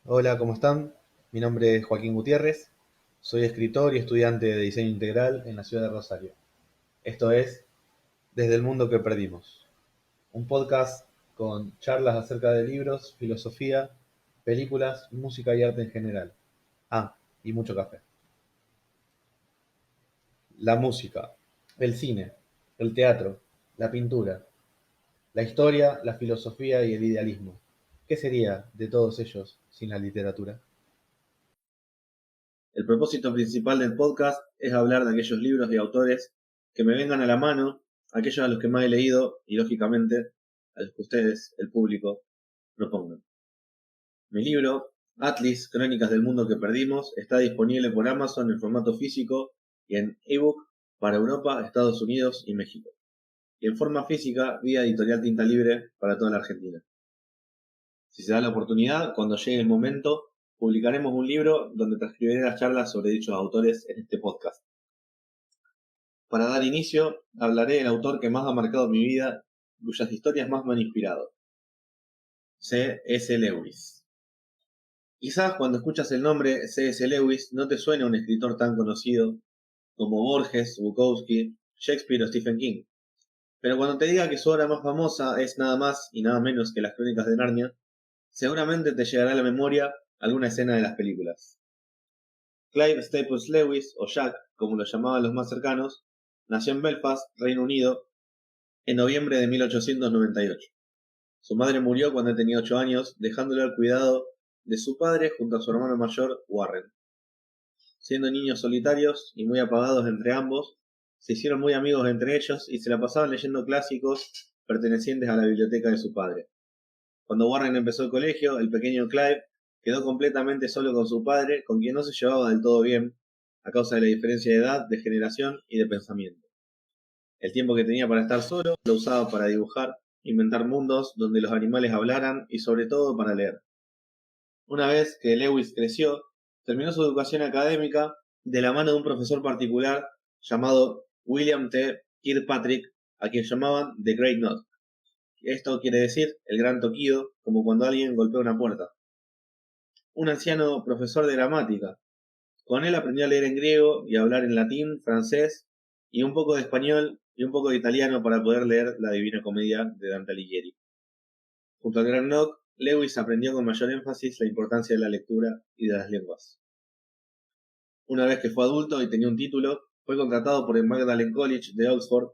Hola, ¿cómo están? Mi nombre es Joaquín Gutiérrez, soy escritor y estudiante de diseño integral en la ciudad de Rosario. Esto es Desde el mundo que perdimos, un podcast con charlas acerca de libros, filosofía, películas, música y arte en general. Ah, y mucho café. La música, el cine, el teatro, la pintura, la historia, la filosofía y el idealismo. ¿Qué sería de todos ellos sin la literatura? El propósito principal del podcast es hablar de aquellos libros y autores que me vengan a la mano, aquellos a los que más he leído y, lógicamente, a los que ustedes, el público, propongan. Mi libro, Atlas, Crónicas del Mundo que Perdimos, está disponible por Amazon en formato físico y en ebook para Europa, Estados Unidos y México. Y en forma física, vía editorial Tinta Libre para toda la Argentina. Si se da la oportunidad, cuando llegue el momento, publicaremos un libro donde transcribiré las charlas sobre dichos autores en este podcast. Para dar inicio, hablaré del autor que más ha marcado mi vida, cuyas historias más me han inspirado. C. S. Lewis. Quizás cuando escuchas el nombre C. S. Lewis no te suene un escritor tan conocido como Borges, Bukowski, Shakespeare o Stephen King. Pero cuando te diga que su obra más famosa es nada más y nada menos que Las Crónicas de Narnia, seguramente te llegará a la memoria alguna escena de las películas. Clive Staples Lewis, o Jack, como lo llamaban los más cercanos, nació en Belfast, Reino Unido, en noviembre de 1898. Su madre murió cuando tenía 8 años, dejándole al cuidado de su padre junto a su hermano mayor, Warren. Siendo niños solitarios y muy apagados entre ambos, se hicieron muy amigos entre ellos y se la pasaban leyendo clásicos pertenecientes a la biblioteca de su padre. Cuando Warren empezó el colegio, el pequeño Clive quedó completamente solo con su padre, con quien no se llevaba del todo bien, a causa de la diferencia de edad, de generación y de pensamiento. El tiempo que tenía para estar solo lo usaba para dibujar, inventar mundos donde los animales hablaran y sobre todo para leer. Una vez que Lewis creció, terminó su educación académica de la mano de un profesor particular llamado William T. Kirkpatrick, a quien llamaban The Great Knot. Esto quiere decir el gran toquido, como cuando alguien golpea una puerta. Un anciano profesor de gramática. Con él aprendió a leer en griego y a hablar en latín, francés y un poco de español y un poco de italiano para poder leer la Divina Comedia de Dante Alighieri. Junto al Gran Knock, Lewis aprendió con mayor énfasis la importancia de la lectura y de las lenguas. Una vez que fue adulto y tenía un título, fue contratado por el Magdalen College de Oxford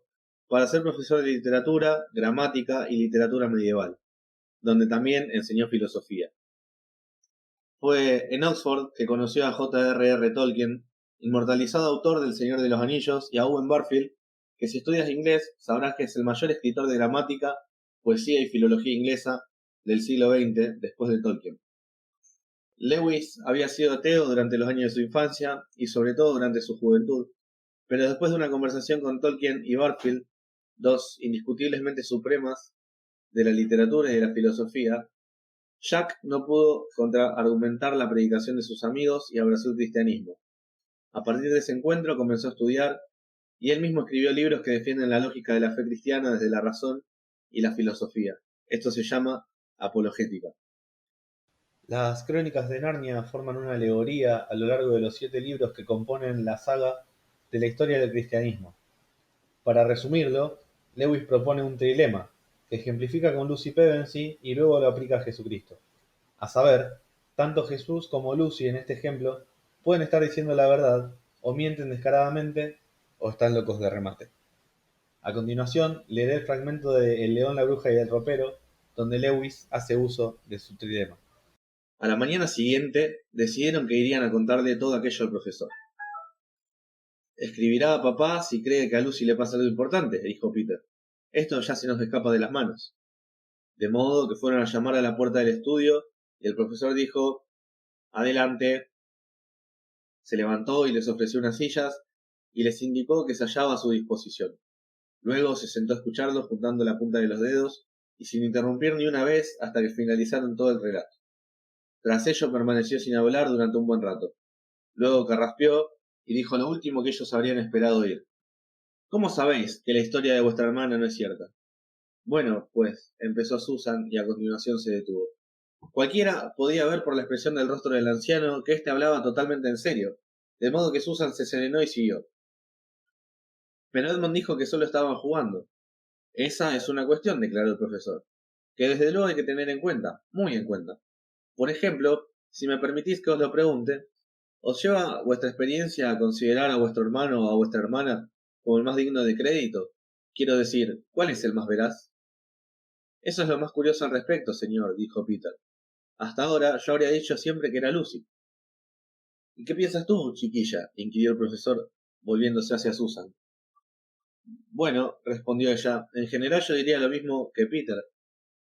para ser profesor de literatura, gramática y literatura medieval, donde también enseñó filosofía. Fue en Oxford que conoció a J.R.R. Tolkien, inmortalizado autor del Señor de los Anillos, y a Owen Barfield, que si estudias inglés sabrás que es el mayor escritor de gramática, poesía y filología inglesa del siglo XX después de Tolkien. Lewis había sido ateo durante los años de su infancia y sobre todo durante su juventud, pero después de una conversación con Tolkien y Barfield, dos indiscutiblemente supremas de la literatura y de la filosofía, Jack no pudo contraargumentar la predicación de sus amigos y abrazó el cristianismo. A partir de ese encuentro comenzó a estudiar y él mismo escribió libros que defienden la lógica de la fe cristiana desde la razón y la filosofía. Esto se llama apologética. Las Crónicas de Narnia forman una alegoría a lo largo de los 7 libros que componen la saga de la historia del cristianismo. Para resumirlo, Lewis propone un trilema que ejemplifica con Lucy Pevensey y luego lo aplica a Jesucristo. A saber, tanto Jesús como Lucy en este ejemplo pueden estar diciendo la verdad, o mienten descaradamente, o están locos de remate. A continuación, leeré el fragmento de El león, la bruja y el ropero, donde Lewis hace uso de su trilema. A la mañana siguiente, decidieron que irían a contarle todo aquello al profesor. Escribirá a papá si cree que a Lucy le pasa algo importante, dijo Peter. Esto ya se nos escapa de las manos. De modo que fueron a llamar a la puerta del estudio y el profesor dijo: Adelante. Se levantó y les ofreció unas sillas y les indicó que se hallaba a su disposición. Luego se sentó a escucharlos juntando la punta de los dedos y sin interrumpir ni una vez hasta que finalizaron todo el relato. Tras ello permaneció sin hablar durante un buen rato. Luego carraspeó y dijo lo último que ellos habrían esperado oír. ¿Cómo sabéis que la historia de vuestra hermana no es cierta? Bueno, pues, empezó Susan y a continuación se detuvo. Cualquiera podía ver por la expresión del rostro del anciano que éste hablaba totalmente en serio, de modo que Susan se serenó y siguió. Pero Edmund dijo que solo estaban jugando. Esa es una cuestión, declaró el profesor, que desde luego hay que tener en cuenta, muy en cuenta. Por ejemplo, si me permitís que os lo pregunte, ¿os lleva vuestra experiencia a considerar a vuestro hermano o a vuestra hermana como el más digno de crédito? Quiero decir, ¿cuál es el más veraz? Eso es lo más curioso al respecto, señor, dijo Peter. Hasta ahora yo habría dicho siempre que era Lucy. ¿Y qué piensas tú, chiquilla? Inquirió el profesor, volviéndose hacia Susan. Bueno, respondió ella, en general yo diría lo mismo que Peter,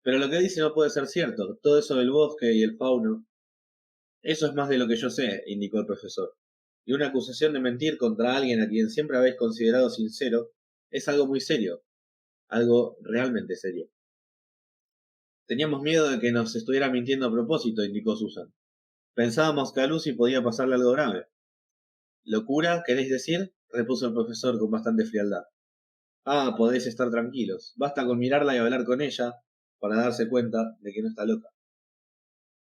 pero lo que dice no puede ser cierto. Todo eso del bosque y el fauno. Eso es más de lo que yo sé, indicó el profesor. Y una acusación de mentir contra alguien a quien siempre habéis considerado sincero es algo muy serio, algo realmente serio. Teníamos miedo de que nos estuviera mintiendo a propósito, indicó Susan. Pensábamos que a Lucy podía pasarle algo grave. ¿Locura, queréis decir? Repuso el profesor con bastante frialdad. Ah, podéis estar tranquilos. Basta con mirarla y hablar con ella para darse cuenta de que no está loca.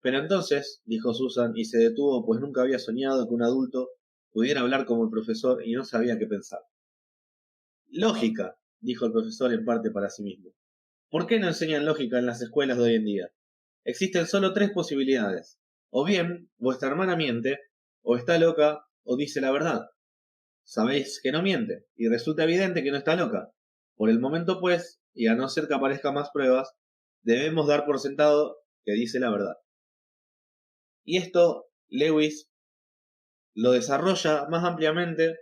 Pero entonces, dijo Susan, y se detuvo, pues nunca había soñado que un adulto pudiera hablar como el profesor y no sabía qué pensar. Lógica, dijo el profesor en parte para sí mismo. ¿Por qué no enseñan lógica en las escuelas de hoy en día? Existen solo tres posibilidades. O bien, vuestra hermana miente, o está loca, o dice la verdad. Sabéis que no miente, y resulta evidente que no está loca. Por el momento, pues, y a no ser que aparezcan más pruebas, debemos dar por sentado que dice la verdad. Y esto Lewis lo desarrolla más ampliamente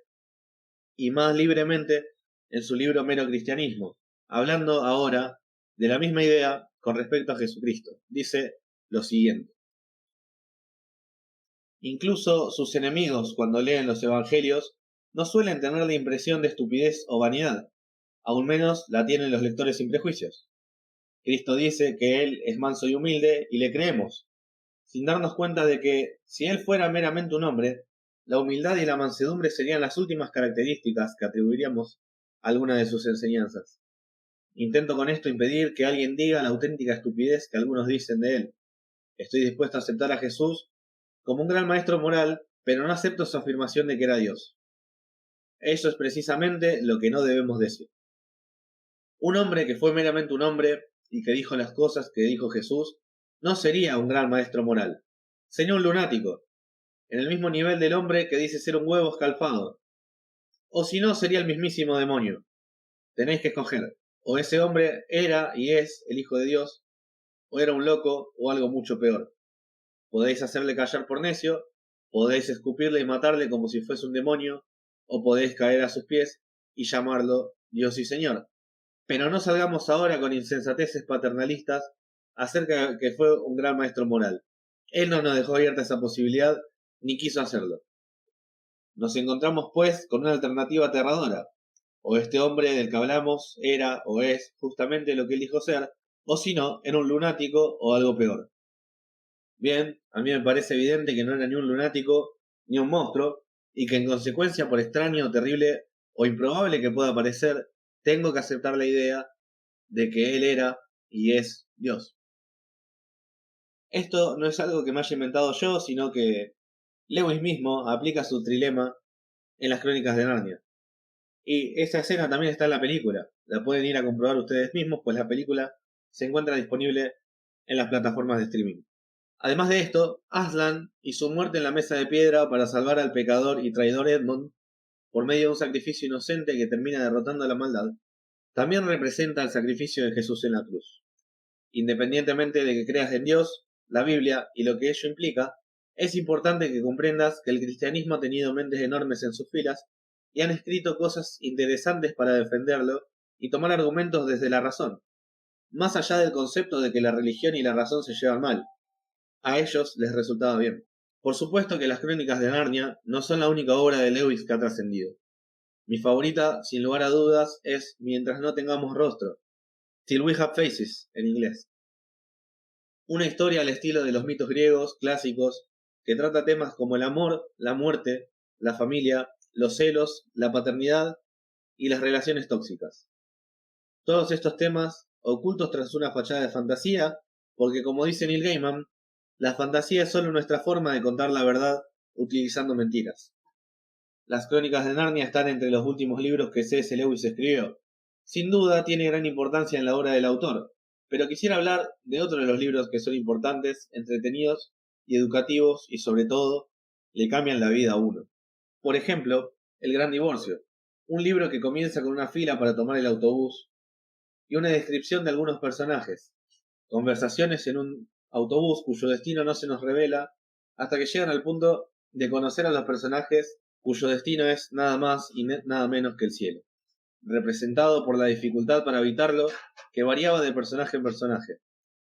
y más libremente en su libro Mero Cristianismo, hablando ahora de la misma idea con respecto a Jesucristo. Dice lo siguiente. Incluso sus enemigos, cuando leen los evangelios, no suelen tener la impresión de estupidez o vanidad, aún menos la tienen los lectores sin prejuicios. Cristo dice que Él es manso y humilde y le creemos, sin darnos cuenta de que, si Él fuera meramente un hombre, la humildad y la mansedumbre serían las últimas características que atribuiríamos a alguna de sus enseñanzas. Intento con esto impedir que alguien diga la auténtica estupidez que algunos dicen de Él. Estoy dispuesto a aceptar a Jesús como un gran maestro moral, pero no acepto su afirmación de que era Dios. Eso es precisamente lo que no debemos decir. Un hombre que fue meramente un hombre y que dijo las cosas que dijo Jesús, no sería un gran maestro moral. Sería un lunático, en el mismo nivel del hombre que dice ser un huevo escalfado. O si no, sería el mismísimo demonio. Tenéis que escoger. O ese hombre era y es el Hijo de Dios, o era un loco, o algo mucho peor. Podéis hacerle callar por necio, podéis escupirle y matarle como si fuese un demonio, o podéis caer a sus pies y llamarlo Dios y Señor. Pero no salgamos ahora con insensateces paternalistas acerca de que fue un gran maestro moral. Él no nos dejó abierta esa posibilidad, ni quiso hacerlo. Nos encontramos, pues, con una alternativa aterradora. O este hombre del que hablamos era o es justamente lo que él dijo ser, o si no, era un lunático o algo peor. Bien, a mí me parece evidente que no era ni un lunático ni un monstruo, y que en consecuencia, por extraño, terrible o improbable que pueda parecer, tengo que aceptar la idea de que él era y es Dios. Esto no es algo que me haya inventado yo, sino que Lewis mismo aplica su trilema en las Crónicas de Narnia. Y esa escena también está en la película. La pueden ir a comprobar ustedes mismos, pues la película se encuentra disponible en las plataformas de streaming. Además de esto, Aslan y su muerte en la mesa de piedra para salvar al pecador y traidor Edmund por medio de un sacrificio inocente que termina derrotando a la maldad, también representa el sacrificio de Jesús en la cruz. Independientemente de que creas en Dios, la Biblia y lo que ello implica, es importante que comprendas que el cristianismo ha tenido mentes enormes en sus filas y han escrito cosas interesantes para defenderlo y tomar argumentos desde la razón, más allá del concepto de que la religión y la razón se llevan mal. A ellos les resultaba bien. Por supuesto que las Crónicas de Narnia no son la única obra de Lewis que ha trascendido. Mi favorita, sin lugar a dudas, es Mientras no tengamos rostro, Till We Have Faces, en inglés. Una historia al estilo de los mitos griegos clásicos que trata temas como el amor, la muerte, la familia, los celos, la paternidad y las relaciones tóxicas. Todos estos temas, ocultos tras una fachada de fantasía, porque como dice Neil Gaiman, la fantasía es solo nuestra forma de contar la verdad utilizando mentiras. Las Crónicas de Narnia están entre los últimos libros que C.S. Lewis escribió. Sin duda tiene gran importancia en la obra del autor, pero quisiera hablar de otro de los libros que son importantes, entretenidos y educativos y sobre todo le cambian la vida a uno. Por ejemplo, El Gran Divorcio, un libro que comienza con una fila para tomar el autobús y una descripción de algunos personajes, conversaciones en un autobús cuyo destino no se nos revela hasta que llegan al punto de conocer a los personajes cuyo destino es nada más y nada menos que el cielo, representado por la dificultad para evitarlo que variaba de personaje en personaje.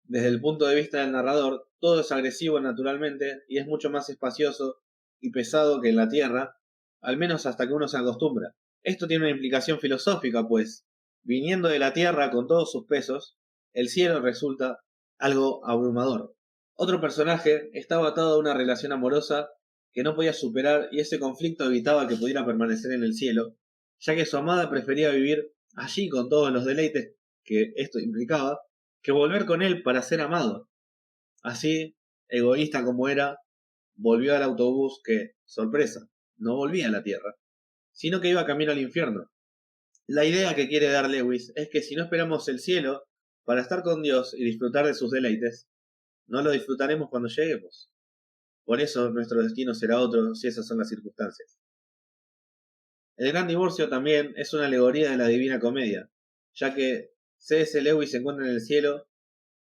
Desde el punto de vista del narrador, todo es agresivo naturalmente y es mucho más espacioso y pesado que en la Tierra, al menos hasta que uno se acostumbra. Esto tiene una implicación filosófica, pues, viniendo de la Tierra con todos sus pesos, el cielo resulta algo abrumador. Otro personaje estaba atado a una relación amorosa que no podía superar y ese conflicto evitaba que pudiera permanecer en el cielo, ya que su amada prefería vivir allí con todos los deleites que esto implicaba, que volver con él para ser amado. Así, egoísta como era, volvió al autobús que, sorpresa, no volvía a la Tierra, sino que iba camino al infierno. La idea que quiere dar Lewis es que si no esperamos el cielo para estar con Dios y disfrutar de sus deleites, no lo disfrutaremos cuando lleguemos. Por eso nuestro destino será otro si esas son las circunstancias. El Gran Divorcio también es una alegoría de la Divina Comedia, ya que C.S. Lewis encuentra en el cielo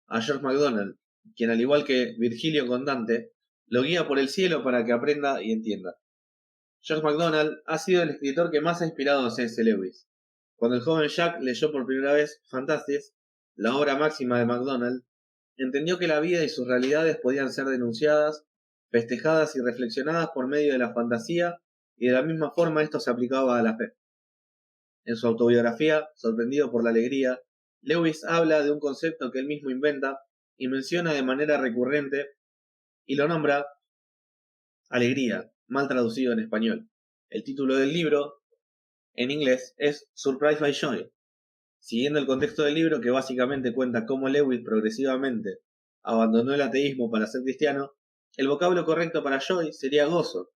a George MacDonald, quien al igual que Virgilio con Dante, lo guía por el cielo para que aprenda y entienda. George MacDonald ha sido el escritor que más ha inspirado a C.S. Lewis. Cuando el joven Jack leyó por primera vez Fantasties, la obra máxima de MacDonald, entendió que la vida y sus realidades podían ser denunciadas, festejadas y reflexionadas por medio de la fantasía, y de la misma forma esto se aplicaba a la fe. En su autobiografía, Sorprendido por la alegría, Lewis habla de un concepto que él mismo inventa y menciona de manera recurrente y lo nombra alegría, mal traducido en español. El título del libro, en inglés, es Surprise by Joy. Siguiendo el contexto del libro, que básicamente cuenta cómo Lewis progresivamente abandonó el ateísmo para ser cristiano, el vocablo correcto para joy sería gozo.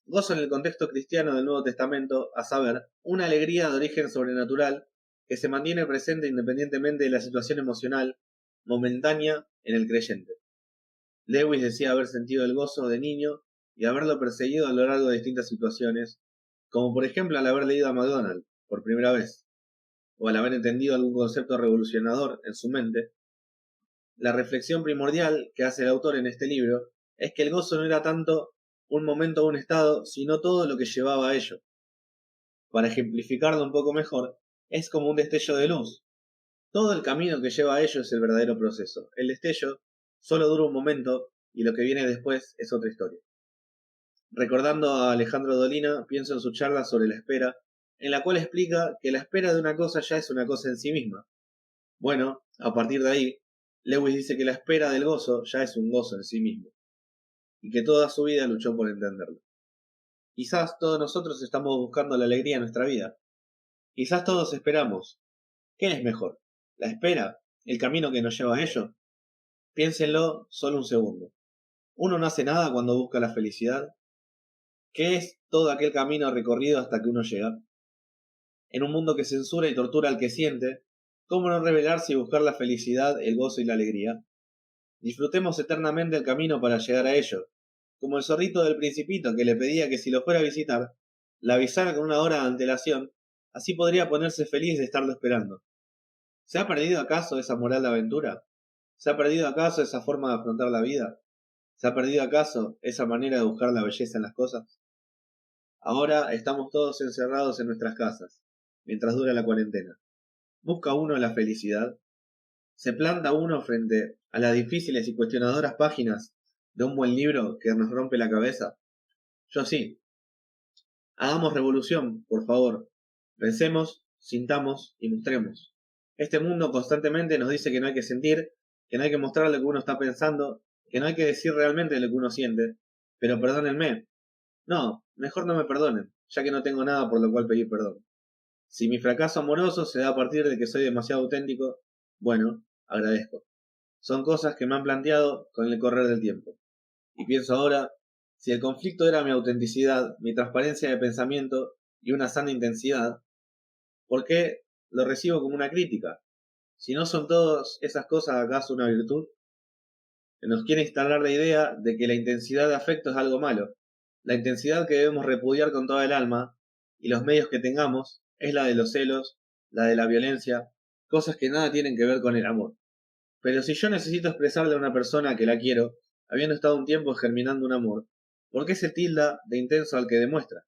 Gozo en el contexto cristiano del Nuevo Testamento, a saber, una alegría de origen sobrenatural que se mantiene presente independientemente de la situación emocional momentánea en el creyente. Lewis decía haber sentido el gozo de niño y haberlo perseguido a lo largo de distintas situaciones, como por ejemplo al haber leído a MacDonald por primera vez, o al haber entendido algún concepto revolucionador en su mente. La reflexión primordial que hace el autor en este libro es que el gozo no era tanto un momento o un estado, sino todo lo que llevaba a ello. Para ejemplificarlo un poco mejor, es como un destello de luz. Todo el camino que lleva a ello es el verdadero proceso. El destello solo dura un momento y lo que viene después es otra historia. Recordando a Alejandro Dolina, pienso en su charla sobre la espera, en la cual explica que la espera de una cosa ya es una cosa en sí misma. Bueno, a partir de ahí, Lewis dice que la espera del gozo ya es un gozo en sí mismo, y que toda su vida luchó por entenderlo. Quizás todos nosotros estamos buscando la alegría en nuestra vida. Quizás todos esperamos. ¿Qué es mejor? ¿La espera? ¿El camino que nos lleva a ello? Piénsenlo solo un segundo. Uno no hace nada cuando busca la felicidad. ¿Qué es todo aquel camino recorrido hasta que uno llega? En un mundo que censura y tortura al que siente, ¿cómo no revelarse y buscar la felicidad, el gozo y la alegría? Disfrutemos eternamente el camino para llegar a ello, como el zorrito del Principito que le pedía que si lo fuera a visitar, la avisara con una hora de antelación, así podría ponerse feliz de estarlo esperando. ¿Se ha perdido acaso esa moral de aventura? ¿Se ha perdido acaso esa forma de afrontar la vida? ¿Se ha perdido acaso esa manera de buscar la belleza en las cosas? Ahora estamos todos encerrados en nuestras casas, mientras dura la cuarentena. ¿Busca uno la felicidad? ¿Se planta uno frente a las difíciles y cuestionadoras páginas de un buen libro que nos rompe la cabeza? Yo sí. Hagamos revolución, por favor. Pensemos, sintamos y mostremos. Este mundo constantemente nos dice que no hay que sentir, que no hay que mostrar lo que uno está pensando, que no hay que decir realmente lo que uno siente. Pero perdónenme. No, mejor no me perdonen, ya que no tengo nada por lo cual pedir perdón. Si mi fracaso amoroso se da a partir de que soy demasiado auténtico, bueno, agradezco. Son cosas que me han planteado con el correr del tiempo. Y pienso ahora, si el conflicto era mi autenticidad, mi transparencia de pensamiento y una sana intensidad, ¿por qué lo recibo como una crítica? Si no son todas esas cosas acaso una virtud, que nos quiere instalar la idea de que la intensidad de afecto es algo malo. La intensidad que debemos repudiar con toda el alma, y los medios que tengamos, es la de los celos, la de la violencia, cosas que nada tienen que ver con el amor. Pero si yo necesito expresarle a una persona que la quiero, habiendo estado un tiempo germinando un amor, ¿por qué se tilda de intenso al que demuestra?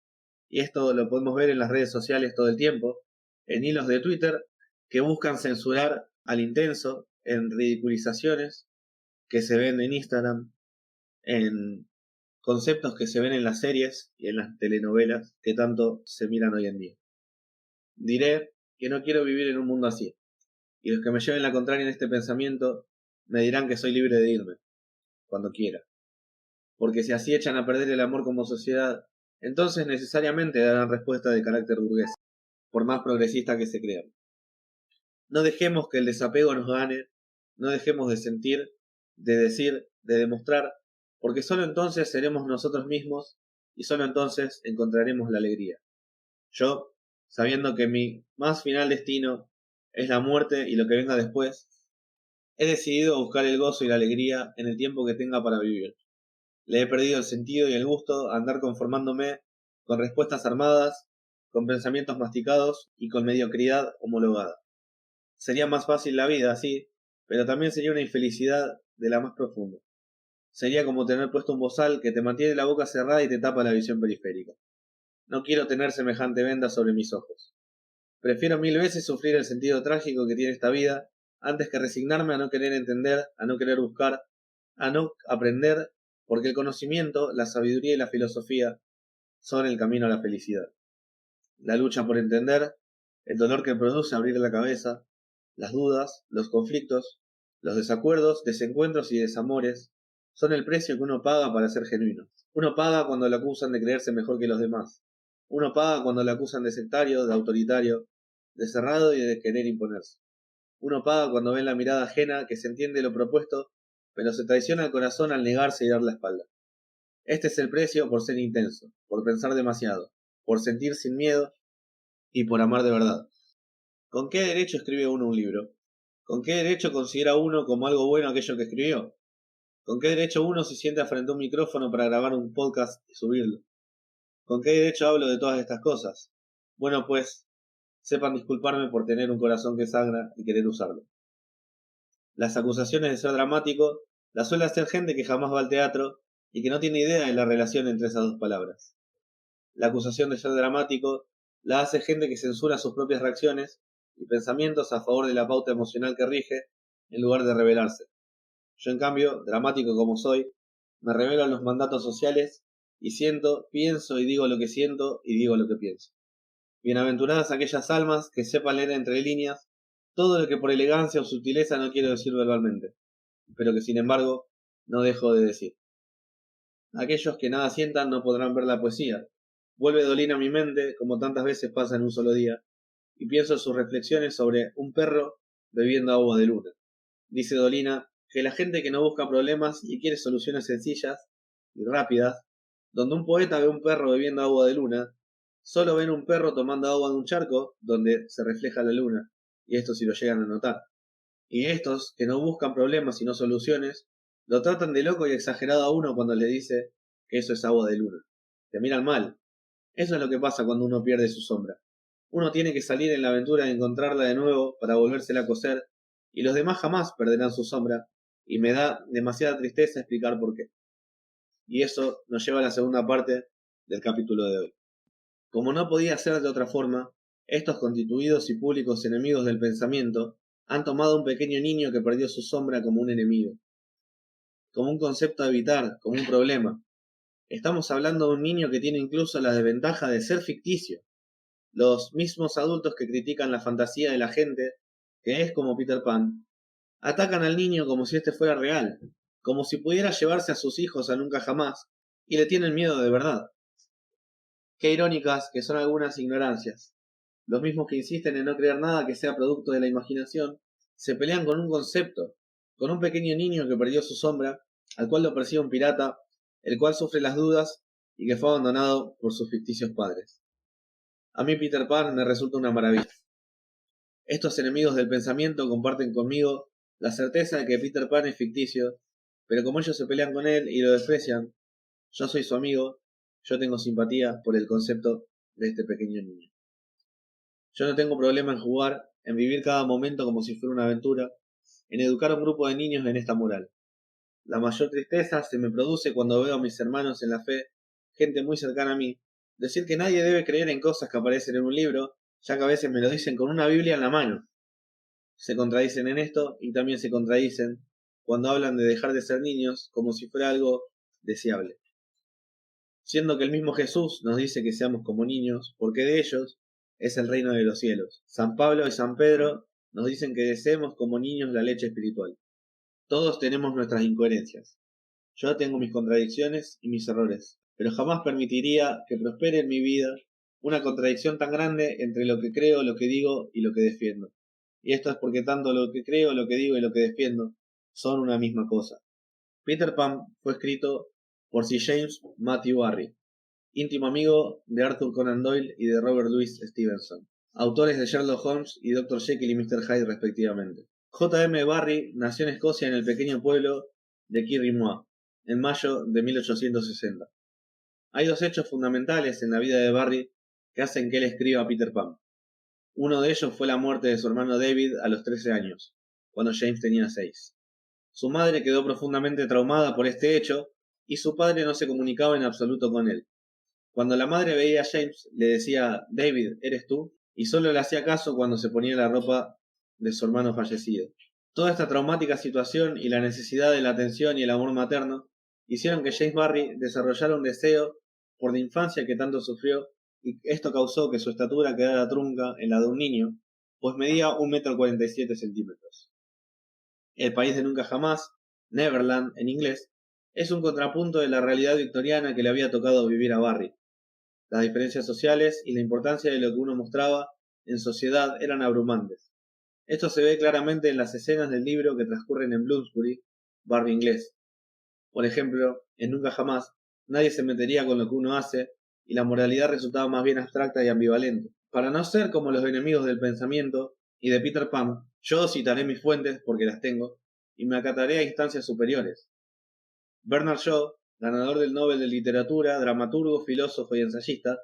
Y esto lo podemos ver en las redes sociales todo el tiempo, en hilos de Twitter que buscan censurar al intenso, en ridiculizaciones que se ven en Instagram, en conceptos que se ven en las series y en las telenovelas que tanto se miran hoy en día. Diré que no quiero vivir en un mundo así, y los que me lleven la contraria en este pensamiento me dirán que soy libre de irme, cuando quiera. Porque si así echan a perder el amor como sociedad, entonces necesariamente darán respuesta de carácter burgués, por más progresista que se crean. No dejemos que el desapego nos gane, no dejemos de sentir, de decir, de demostrar, porque solo entonces seremos nosotros mismos y solo entonces encontraremos la alegría. Yo, sabiendo que mi más final destino es la muerte y lo que venga después, he decidido buscar el gozo y la alegría en el tiempo que tenga para vivir. Le he perdido el sentido y el gusto a andar conformándome con respuestas armadas, con pensamientos masticados y con mediocridad homologada. Sería más fácil la vida, sí, pero también sería una infelicidad de la más profunda. Sería como tener puesto un bozal que te mantiene la boca cerrada y te tapa la visión periférica. No quiero tener semejante venda sobre mis ojos. Prefiero 1000 veces sufrir el sentido trágico que tiene esta vida antes que resignarme a no querer entender, a no querer buscar, a no aprender, porque el conocimiento, la sabiduría y la filosofía son el camino a la felicidad. La lucha por entender, el dolor que produce abrir la cabeza, las dudas, los conflictos, los desacuerdos, desencuentros y desamores son el precio que uno paga para ser genuino. Uno paga cuando le acusan de creerse mejor que los demás. Uno paga cuando le acusan de sectario, de autoritario, de cerrado y de querer imponerse. Uno paga cuando ve la mirada ajena que se entiende lo propuesto, pero se traiciona el corazón al negarse y dar la espalda. Este es el precio por ser intenso, por pensar demasiado, por sentir sin miedo y por amar de verdad. ¿Con qué derecho escribe uno un libro? ¿Con qué derecho considera uno como algo bueno aquello que escribió? ¿Con qué derecho uno se sienta frente a un micrófono para grabar un podcast y subirlo? ¿Con qué derecho hablo de todas estas cosas? Bueno, pues, sepan disculparme por tener un corazón que sangra y querer usarlo. Las acusaciones de ser dramático las suele hacer gente que jamás va al teatro y que no tiene idea de la relación entre esas dos palabras. La acusación de ser dramático la hace gente que censura sus propias reacciones y pensamientos a favor de la pauta emocional que rige, en lugar de rebelarse. Yo, en cambio, dramático como soy, me revelo a los mandatos sociales y siento, pienso y digo lo que siento y digo lo que pienso. Bienaventuradas aquellas almas que sepan leer entre líneas todo lo que por elegancia o sutileza no quiero decir verbalmente, pero que sin embargo no dejo de decir. Aquellos que nada sientan no podrán ver la poesía. Vuelve Dolina a mi mente, como tantas veces pasa en un solo día, y pienso en sus reflexiones sobre un perro bebiendo agua de luna. Dice Dolina que la gente que no busca problemas y quiere soluciones sencillas y rápidas, donde un poeta ve un perro bebiendo agua de luna, solo ven un perro tomando agua de un charco donde se refleja la luna, y esto si lo llegan a notar. Y estos, que no buscan problemas sino soluciones, lo tratan de loco y exagerado a uno cuando le dice que eso es agua de luna. Te miran mal. Eso es lo que pasa cuando uno pierde su sombra. Uno tiene que salir en la aventura de encontrarla de nuevo para volvérsela a coser, y los demás jamás perderán su sombra, y me da demasiada tristeza explicar por qué. Y eso nos lleva a la segunda parte del capítulo de hoy. Como no podía ser de otra forma, estos constituidos y públicos enemigos del pensamiento han tomado a un pequeño niño que perdió su sombra como un enemigo, como un concepto a evitar, como un problema. Estamos hablando de un niño que tiene incluso la desventaja de ser ficticio. Los mismos adultos que critican la fantasía de la gente, que es como Peter Pan, atacan al niño como si este fuera real, como si pudiera llevarse a sus hijos a nunca jamás, y le tienen miedo de verdad. Qué irónicas que son algunas ignorancias. Los mismos que insisten en no creer nada que sea producto de la imaginación, se pelean con un concepto, con un pequeño niño que perdió su sombra, al cual lo persigue un pirata, el cual sufre las dudas y que fue abandonado por sus ficticios padres. A mí Peter Pan me resulta una maravilla. Estos enemigos del pensamiento comparten conmigo la certeza de que Peter Pan es ficticio, pero como ellos se pelean con él y lo desprecian, yo soy su amigo, yo tengo simpatía por el concepto de este pequeño niño. Yo no tengo problema en jugar, en vivir cada momento como si fuera una aventura, en educar a un grupo de niños en esta moral. La mayor tristeza se me produce cuando veo a mis hermanos en la fe, gente muy cercana a mí, decir que nadie debe creer en cosas que aparecen en un libro, ya que a veces me lo dicen con una Biblia en la mano. Se contradicen en esto y también se contradicen cuando hablan de dejar de ser niños como si fuera algo deseable. Siendo que el mismo Jesús nos dice que seamos como niños, porque de ellos es el reino de los cielos. San Pablo y San Pedro nos dicen que deseemos como niños la leche espiritual. Todos tenemos nuestras incoherencias. Yo tengo mis contradicciones y mis errores, pero jamás permitiría que prospere en mi vida una contradicción tan grande entre lo que creo, lo que digo y lo que defiendo. Y esto es porque tanto lo que creo, lo que digo y lo que defiendo son una misma cosa. Peter Pan fue escrito por Sir James Matthew Barrie, íntimo amigo de Arthur Conan Doyle y de Robert Louis Stevenson, autores de Sherlock Holmes y Dr. Jekyll y Mr. Hyde respectivamente. J. M. Barrie nació en Escocia en el pequeño pueblo de Kirriemuir, en mayo de 1860. Hay dos hechos fundamentales en la vida de Barrie que hacen que él escriba Peter Pan. Uno de ellos fue la muerte de su hermano David a los 13 años, cuando James tenía 6. Su madre quedó profundamente traumada por este hecho y su padre no se comunicaba en absoluto con él. Cuando la madre veía a James, le decía, David, ¿eres tú? Y solo le hacía caso cuando se ponía la ropa de su hermano fallecido. Toda esta traumática situación y la necesidad de la atención y el amor materno hicieron que James Barrie desarrollara un deseo por la infancia que tanto sufrió, y esto causó que su estatura quedara trunca en la de un niño, pues medía 1,47 m. El país de nunca jamás, Neverland en inglés, es un contrapunto de la realidad victoriana que le había tocado vivir a Barrie. Las diferencias sociales y la importancia de lo que uno mostraba en sociedad eran abrumantes. Esto se ve claramente en las escenas del libro que transcurren en Bloomsbury, barrio inglés. Por ejemplo, en Nunca Jamás, nadie se metería con lo que uno hace y la moralidad resultaba más bien abstracta y ambivalente. Para no ser como los enemigos del pensamiento y de Peter Pan, yo citaré mis fuentes porque las tengo y me acataré a instancias superiores. Bernard Shaw, ganador del Nobel de Literatura, dramaturgo, filósofo y ensayista,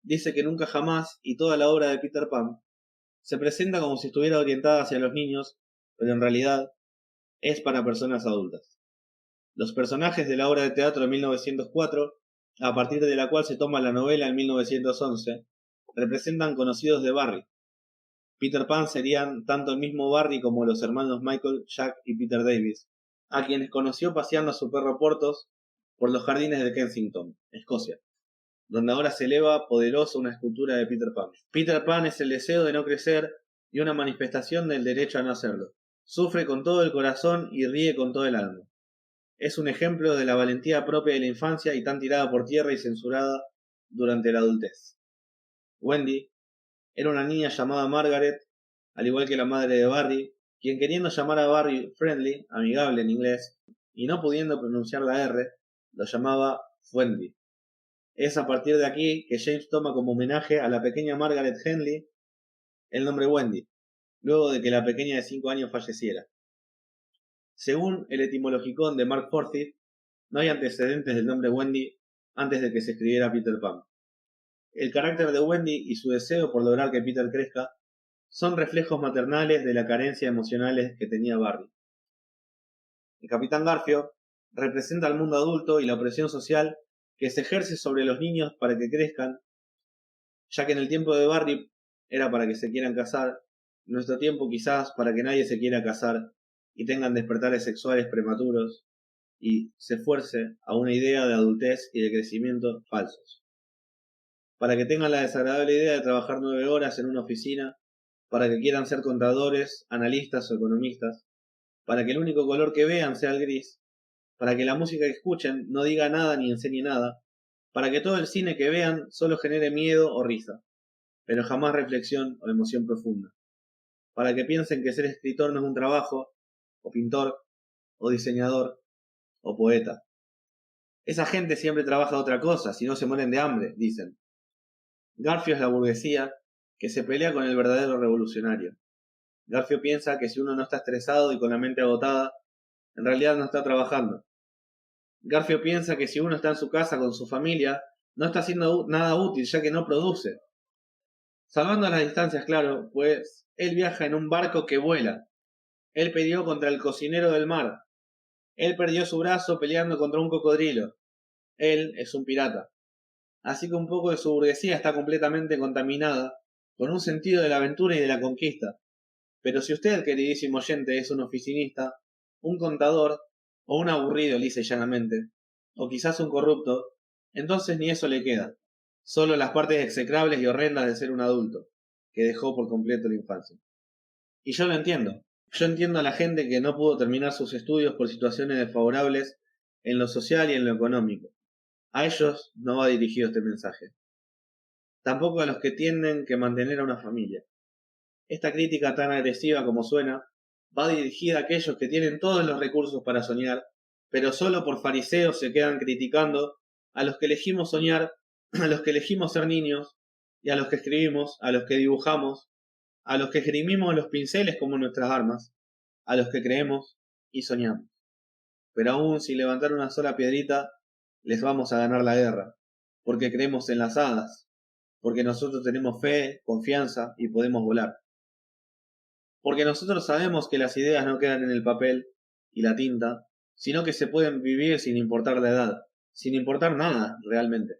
dice que Nunca Jamás y toda la obra de Peter Pan se presenta como si estuviera orientada hacia los niños, pero en realidad es para personas adultas. Los personajes de la obra de teatro de 1904, a partir de la cual se toma la novela en 1911, representan conocidos de Barrie. Peter Pan serían tanto el mismo Barrie como los hermanos Michael, Jack y Peter Davis, a quienes conoció paseando a su perro Porthos por los jardines de Kensington, Escocia, donde ahora se eleva poderosa una escultura de Peter Pan. Peter Pan es el deseo de no crecer y una manifestación del derecho a no hacerlo. Sufre con todo el corazón y ríe con todo el alma. Es un ejemplo de la valentía propia de la infancia y tan tirada por tierra y censurada durante la adultez. Wendy era una niña llamada Margaret, al igual que la madre de Barrie, quien queriendo llamar a Barrie friendly, amigable en inglés, y no pudiendo pronunciar la R, lo llamaba Wendy. Es a partir de aquí que James toma como homenaje a la pequeña Margaret Henley el nombre Wendy, luego de que la pequeña de 5 años falleciera. Según el etimologicón de Mark Forsyth, no hay antecedentes del nombre Wendy antes de que se escribiera Peter Pan. El carácter de Wendy y su deseo por lograr que Peter crezca son reflejos maternales de la carencia emocionales que tenía Barrie. El Capitán Garfio representa al mundo adulto y la opresión social que se ejerce sobre los niños para que crezcan, ya que en el tiempo de Barrie era para que se quieran casar, en nuestro tiempo quizás para que nadie se quiera casar y tengan despertares sexuales prematuros y se fuerce a una idea de adultez y de crecimiento falsos. Para que tengan la desagradable idea de trabajar 9 horas en una oficina, para que quieran ser contadores, analistas o economistas, para que el único color que vean sea el gris, para que la música que escuchen no diga nada ni enseñe nada, para que todo el cine que vean solo genere miedo o risa, pero jamás reflexión o emoción profunda, para que piensen que ser escritor no es un trabajo, o pintor, o diseñador, o poeta. Esa gente siempre trabaja de otra cosa, si no se mueren de hambre, dicen. Garfio es la burguesía que se pelea con el verdadero revolucionario. Garfio piensa que si uno no está estresado y con la mente agotada, en realidad no está trabajando. Garfio piensa que si uno está en su casa con su familia, no está haciendo nada útil ya que no produce. Salvando las distancias, claro, pues él viaja en un barco que vuela. Él peleó contra el cocinero del mar. Él perdió su brazo peleando contra un cocodrilo. Él es un pirata. Así que un poco de su burguesía está completamente contaminada con un sentido de la aventura y de la conquista. Pero si usted, queridísimo oyente, es un oficinista, un contador, o un aburrido lisa y llanamente, o quizás un corrupto, entonces ni eso le queda, solo las partes execrables y horrendas de ser un adulto, que dejó por completo la infancia. Y yo lo entiendo. Yo entiendo a la gente que no pudo terminar sus estudios por situaciones desfavorables en lo social y en lo económico. A ellos no va dirigido este mensaje. Tampoco a los que tienen que mantener a una familia. Esta crítica tan agresiva como suena, va dirigida a aquellos que tienen todos los recursos para soñar, pero solo por fariseos se quedan criticando a los que elegimos soñar, a los que elegimos ser niños, y a los que escribimos, a los que dibujamos, a los que esgrimimos los pinceles como nuestras armas, a los que creemos y soñamos. Pero aún sin levantar una sola piedrita, les vamos a ganar la guerra, porque creemos en las hadas, porque nosotros tenemos fe, confianza y podemos volar. Porque nosotros sabemos que las ideas no quedan en el papel y la tinta, sino que se pueden vivir sin importar la edad, sin importar nada realmente.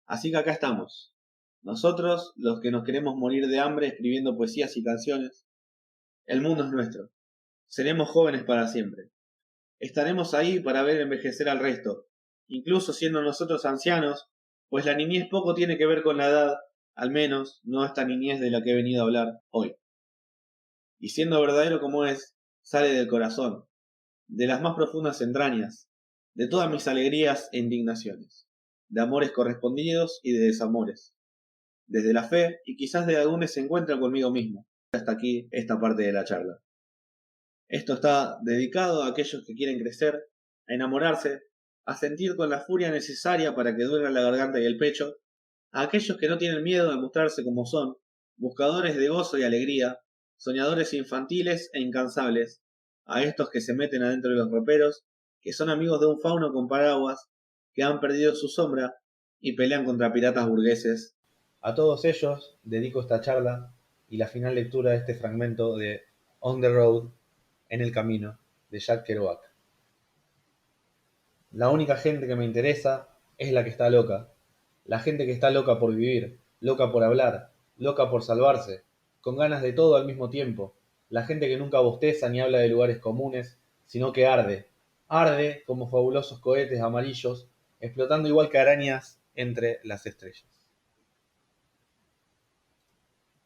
Así que acá estamos, nosotros los que nos queremos morir de hambre escribiendo poesías y canciones. El mundo es nuestro, seremos jóvenes para siempre. Estaremos ahí para ver envejecer al resto, incluso siendo nosotros ancianos, pues la niñez poco tiene que ver con la edad, al menos no esta niñez de la que he venido a hablar hoy. Y siendo verdadero como es, sale del corazón, de las más profundas entrañas, de todas mis alegrías e indignaciones, de amores correspondidos y de desamores, desde la fe y quizás de algún desencuentro conmigo mismo. Hasta aquí esta parte de la charla. Esto está dedicado a aquellos que quieren crecer, a enamorarse, a sentir con la furia necesaria para que duela la garganta y el pecho, a aquellos que no tienen miedo de mostrarse como son, buscadores de gozo y alegría, soñadores infantiles e incansables, a estos que se meten adentro de los roperos, que son amigos de un fauno con paraguas, que han perdido su sombra y pelean contra piratas burgueses. A todos ellos dedico esta charla y la final lectura de este fragmento de On the Road, en el camino, de Jack Kerouac. La única gente que me interesa es la que está loca. La gente que está loca por vivir, loca por hablar, loca por salvarse, con ganas de todo al mismo tiempo. La gente que nunca bosteza ni habla de lugares comunes, sino que arde. Arde como fabulosos cohetes amarillos, explotando igual que arañas entre las estrellas.